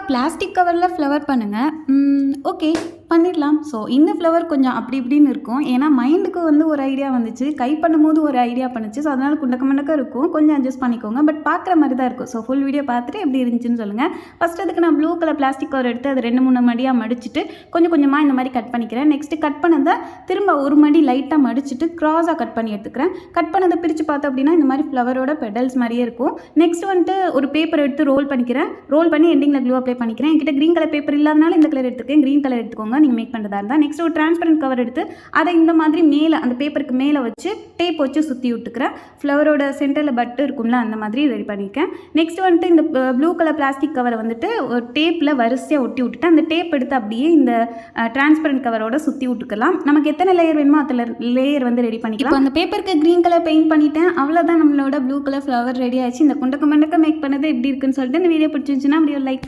Plastic கவரில் flower பண்ணுங்கள். Okay, பண்ணிடலாம். ஸோ இந்த ஃப்ளவர் கொஞ்சம் அப்படி இப்படின்னு இருக்கும். ஏன்னா மைண்டுக்கு வந்து ஒரு ஐடியா வந்துச்சு, கை பண்ணும்போது ஒரு ஐடியா பண்ணுச்சு. ஸோ அதனால் குண்டக்க மண்டக்க இருக்கும், கொஞ்சம் அட்ஜஸ்ட் பண்ணிக்கோங்க. பட் பார்க்குற மாதிரி தான் இருக்கும். ஸோ ஃபுல் வீடியோ பார்த்துட்டு எப்படி இருந்துச்சுன்னு சொல்லுங்கள். ஃபஸ்ட்டு அதுக்கு நான் ப்ளூ கலர் பிளாஸ்டிக் கவர் எடுத்து அது 2-3 மடியாக மடிச்சுட்டு கொஞ்சம் கொஞ்சமாக இந்த மாதிரி கட் பண்ணிக்கிறேன். நெக்ஸ்ட்டு கட் பண்ணதை திரும்ப ஒரு மடி லைட்டாக மடிச்சுட்டு க்ராஸாக கட் பண்ணி எடுத்துக்கிறேன். கட் பண்ணதை பிரித்து பார்த்தோம் அப்படின்னா இந்த மாதிரி ஃப்ளவரோட பெடல்ஸ் மாதிரியே இருக்கும். நெக்ஸ்ட் வந்துட்டு ஒரு பேப்பர் எடுத்து ரோல் பண்ணிக்கிறேன். ரோல் பண்ணி எண்டிங்கில் க்ளூ அப்ளை பண்ணிக்கிறேன். என்கிட்ட க்ரீன் கலர் பேப்பர் இல்லாதனால இந்த கலர் எடுத்துக்கேன். க்ரீன் கலர் எடுத்துக்கோங்க நீங்கள் மேக் பண்ணுறதா இருந்தால். நெக்ஸ்ட் ஒரு டிரான்ஸ்பரண்ட் கவர் எடுத்து அதை இந்த மாதிரி மேலே அந்த பேப்பருக்கு மேலே வச்சு டேப் வச்சு சுற்றி விட்டுக்கிறேன். ஃப்ளவரோட சென்டரில் பட்டு இருக்கும்ல அந்த மாதிரி ரெடி பண்ணியிருக்கேன். நெக்ஸ்ட் வந்துட்டு இந்த ப்ளூ கலர் பிளாஸ்டிக் கவரை வந்துட்டு ஒரு டேப்பில் வரிசையாக ஒட்டி விட்டுட்டு அந்த டேப் எடுத்து அப்படியே இந்த டிரான்ஸ்பரண்ட் கவரோட சுற்றி விட்டுக்கலாம். நமக்கு எத்தனை லேயர் வேணுமோ அத்தனை லேயர் வந்து ரெடி பண்ணிக்கலாம். அந்த பேப்பருக்கு க்ரீன் கலர் பெயிண்ட் பண்ணிட்டேன். அவ்வளோதான், நம்மளோட ப்ளூ கலர் ஃப்ளவர் ரெடி ஆயிடுச்சு. இந்த குண்டக்க மண்டக்க மேக் பண்ணது எப்படி இருக்குன்னு சொல்லிட்டு இந்த வீடியோ பிடிச்சிருந்துச்சுன்னா அப்படியே லைக்